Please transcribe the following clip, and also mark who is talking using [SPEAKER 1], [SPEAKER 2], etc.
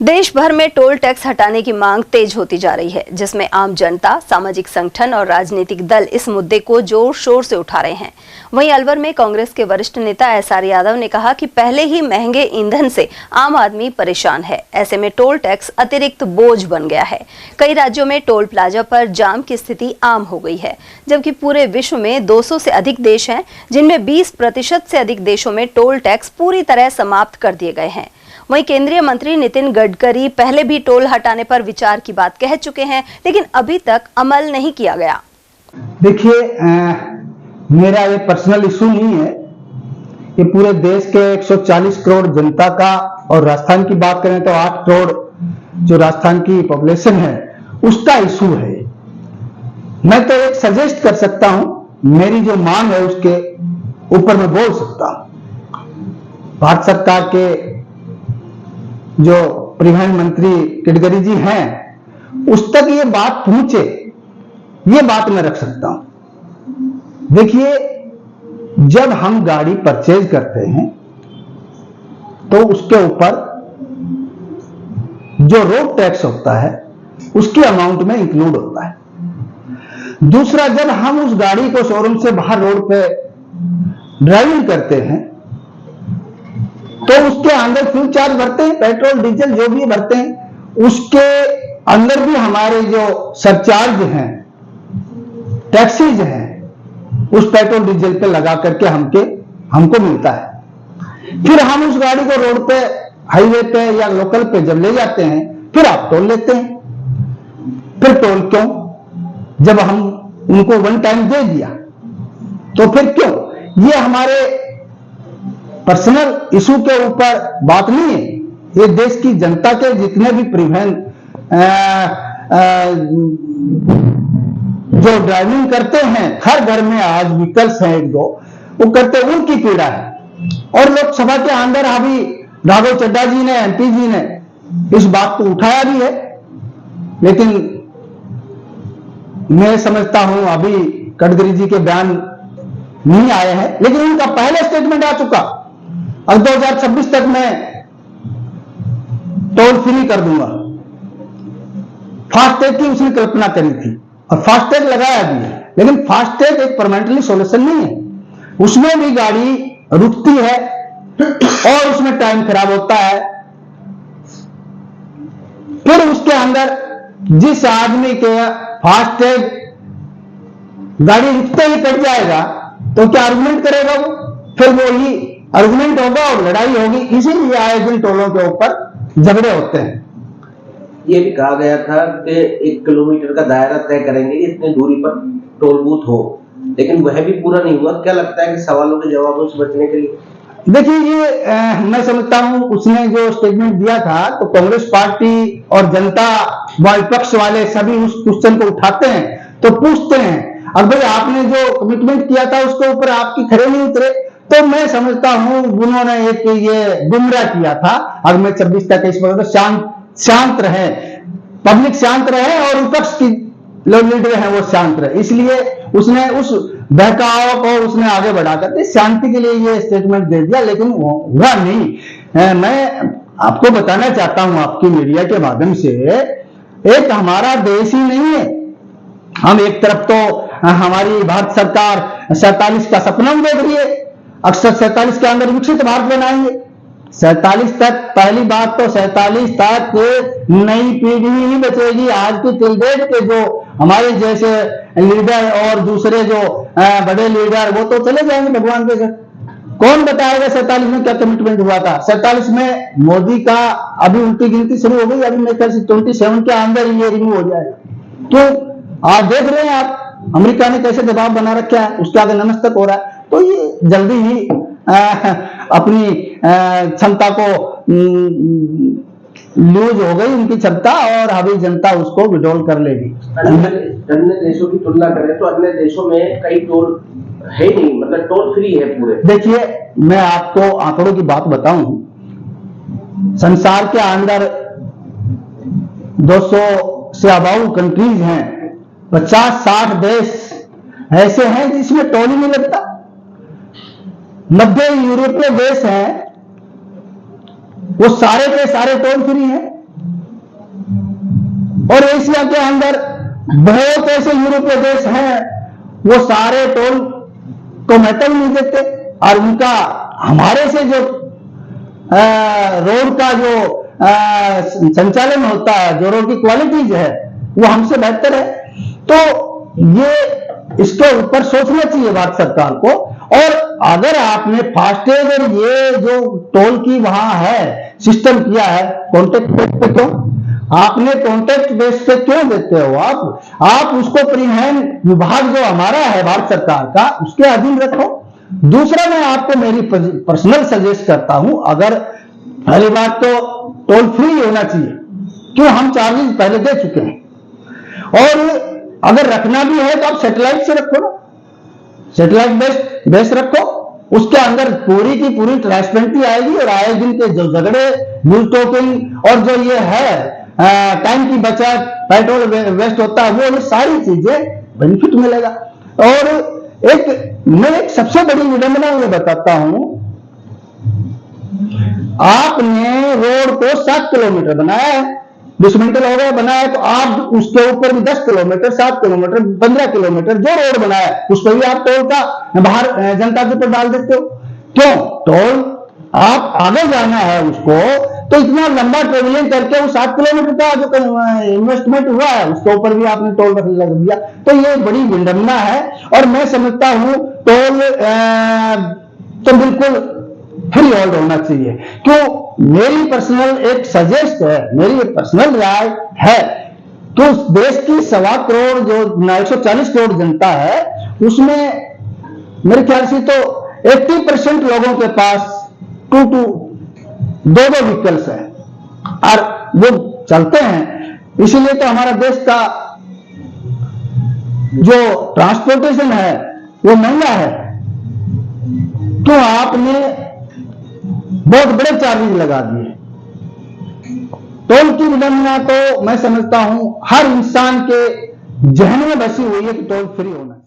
[SPEAKER 1] देश भर में टोल टैक्स हटाने की मांग तेज होती जा रही है, जिसमें आम जनता, सामाजिक संगठन और राजनीतिक दल इस मुद्दे को जोर शोर से उठा रहे हैं। वहीं अलवर में कांग्रेस के वरिष्ठ नेता एसआर यादव ने कहा कि पहले ही महंगे ईंधन से आम आदमी परेशान है, ऐसे में टोल टैक्स अतिरिक्त बोझ बन गया है। कई राज्यों में टोल प्लाजा पर जाम की स्थिति आम हो गई है, जबकि पूरे विश्व में 200 से अधिक देश हैं, जिनमें 20% से अधिक देशों में टोल टैक्स पूरी तरह समाप्त कर दिए गए हैं। वहीं केंद्रीय मंत्री नितिन गडकरी पहले भी टोल हटाने पर विचार की बात कह चुके हैं, लेकिन अभी तक अमल नहीं किया गया।
[SPEAKER 2] देखिए, मेरा ये पर्सनल इशू नहीं है, ये पूरे देश के 140 करोड़ जनता का, और राजस्थान की बात करें तो 8 करोड़ जो राजस्थान की पॉपुलेशन है उसका इशू है। मैं तो एक सजेस्ट कर सकता हूं, मेरी जो मांग है उसके ऊपर मैं बोल सकता हूं। भारत सरकार के जो परिवहन मंत्री गडकरी जी हैं, उस तक ये बात पहुंचे, ये बात मैं रख सकता हूं। देखिए, जब हम गाड़ी परचेज करते हैं तो उसके ऊपर जो रोड टैक्स होता है उसके अमाउंट में इंक्लूड होता है। दूसरा, जब हम उस गाड़ी को शोरूम से बाहर रोड पे ड्राइविंग करते हैं तो उसके अंदर फ्यूल चार्ज भरते हैं, पेट्रोल डीजल जो भी भरते हैं, उसके अंदर भी हमारे जो सरचार्ज हैं, टैक्सीज हैं, उस पेट्रोल डीजल पे लगा करके हमको मिलता है। फिर हम उस गाड़ी को रोड पे, हाईवे पे या लोकल पे जब ले जाते हैं, फिर आप टोल लेते हैं। फिर टोल क्यों? जब हम उनको वन टाइम दे दिया तो फिर क्यों? ये हमारे पर्सनल इशू के ऊपर बात नहीं है, ये देश की जनता के जितने भी परिवहन जो ड्राइविंग करते हैं, हर घर में आज व्हीकल्स हैं, 1-2 वो करते, उनकी पीड़ा है। और लोकसभा के अंदर अभी राघव चड्ढा जी ने, एमपी जी ने इस बात को उठाया भी है, लेकिन मैं समझता हूं अभी गडकरी जी के बयान नहीं आए हैं, लेकिन उनका पहले स्टेटमेंट आ चुका, अब 2026 तक मैं टोल फ्री कर दूंगा। फास्टैग की उसने कल्पना करी थी और फास्टैग लगाया भी है, लेकिन फास्टैग एक परमानेंटली सॉल्यूशन नहीं है। उसमें भी गाड़ी रुकती है और उसमें टाइम खराब होता है। फिर उसके अंदर जिस आदमी के फास्टैग गाड़ी रुकते ही कट जाएगा तो क्या आर्गुमेंट करेगा वो? फिर वो ही आर्गुमेंट होगा और लड़ाई होगी। इसीलिए आए दिन टोलों के ऊपर झगड़े होते हैं।
[SPEAKER 3] ये भी कहा गया था कि 1 किलोमीटर का दायरा तय करेंगे, इतनी दूरी पर टोल बूथ हो, लेकिन वह भी पूरा नहीं हुआ। क्या लगता है कि सवालों के जवाबों से बचने के लिए?
[SPEAKER 2] देखिए, ये मैं समझता हूं उसने जो स्टेटमेंट दिया था तो कांग्रेस पार्टी और जनता विपक्ष वाले सभी उस क्वेश्चन को उठाते हैं तो पूछते हैं, अब भाई आपने जो कमिटमेंट किया था उसके ऊपर आपकी खरे नहीं उतरे, तो मैं समझता हूं उन्होंने एक ये गुमराह किया था। और मैं 26 तक इस पर शांत रहे, पब्लिक शांत रहे और विपक्ष की लोग लीडर हैं वो शांत रहे, इसलिए उसने उस बहकाव को उसने आगे बढ़ा करके शांति के लिए ये स्टेटमेंट दे दिया, लेकिन हुआ नहीं। मैं आपको बताना चाहता हूं आपकी मीडिया के माध्यम से, एक हमारा देश ही नहीं है, हम एक तरफ तो हमारी भारत सरकार 47 का सपना देख रही है, अक्सर 47 के अंदर विकसित भारत बनाएंगे। 47 तक, पहली बात तो 47 तक नई पीढ़ी ही बचेगी। आज की टिल डेट के जो हमारे जैसे लीडर और दूसरे जो बड़े लीडर वो तो चले जाएंगे भगवान के घर। कौन बताएगा 47 में क्या कमिटमेंट हुआ था? 47 में मोदी का अभी उल्टी गिनती शुरू हो गई, अभी मेरे ख्याल से 27 के अंदर ये रिमूव हो जाएगा। तो आप देख रहे हैं, आप अमेरिका ने कैसे दबाव बना रखा है, उसके आगे नमस्तक हो रहा है। तो ये जल्दी ही अपनी क्षमता को लूज हो गई उनकी क्षमता, और अभी जनता उसको विड्रॉल कर लेगी।
[SPEAKER 3] अन्य देशों की तुलना करें तो अन्य देशों में कई टोल है नहीं, मतलब टोल फ्री है पूरे।
[SPEAKER 2] देखिए, मैं आपको आंकड़ों की बात बताऊं, संसार के अंदर 200 से अबाउ कंट्रीज हैं, 50-60 देश ऐसे हैं जिसमें टोल ही नहीं लगता। 90 यूरोपीय देश हैं, वो सारे के सारे टोल फ्री हैं। और एशिया के अंदर बहुत ऐसे यूरोपीय देश हैं, वो सारे टोल को महत्व नहीं देते, और उनका हमारे से जो रोड का जो संचालन होता है, जो रोड की क्वालिटीज है, वो हमसे बेहतर है। तो ये इसके ऊपर सोचना चाहिए भारत सरकार को। और अगर आपने फास्टैग और ये जो टोल की वहां है सिस्टम किया है, कॉन्टेक्ट बेस पे क्यों? आपने कॉन्टेक्ट बेस पे क्यों देते हो? आप उसको परिवहन विभाग जो हमारा है भारत सरकार का, उसके अधीन रखो। दूसरा, मैं आपको मेरी पर्सनल सजेस्ट करता हूं, अगर पहली बात तो टोल फ्री होना चाहिए, क्यों? हम चार्जेस पहले दे चुके हैं। और अगर रखना भी है तो आप सैटेलाइट से रखो ना, सैटेलाइट बेस रखो, उसके अंदर पूरी की पूरी ट्रांसपेरेंसी आएगी, और आए दिन के जो झगड़े, न्यूज टॉकिंग और जो ये है टाइम की बचत, पेट्रोल वेस्ट होता है, वो ये सारी चीजें बेनिफिट मिलेगा। और मैं एक सबसे बड़ी विडंबना मैं बताता हूं, आपने रोड को 7 किलोमीटर बनाया है, डिसमेंटल हो गया, बनाया, तो आप उसके ऊपर भी 10 किलोमीटर, 7 किलोमीटर, 15 किलोमीटर जो रोड बनाया है, उस पर भी आप टोल का बाहर जनता के ऊपर डाल देते हो। क्यों? टोल आप आगे जाना है उसको, तो इतना लंबा ट्रेवलिंग करके वो 7 किलोमीटर का जो इन्वेस्टमेंट हुआ है, उसके ऊपर भी आपने टोल लग दिया। तो ये बड़ी विडंबना है, और मैं समझता हूं टोल तो बिल्कुल फ्री होल्ड होना चाहिए। क्यों? मेरी पर्सनल एक सजेस्ट है, मेरी पर्सनल राय है, तो देश की 1.25 करोड़ जो 140 करोड़ जनता है, उसमें मेरे ख्याल से तो 80% लोगों के पास 2 व्हीकल्स है, और वो चलते हैं। इसीलिए तो हमारा देश का जो ट्रांसपोर्टेशन है वो महंगा है। तो आपने बहुत बड़े चार्जेस लगा दिए। टोल की विडंबना तो मैं समझता हूं हर इंसान के जहन में बसी हुई है कि टोल फ्री होना है।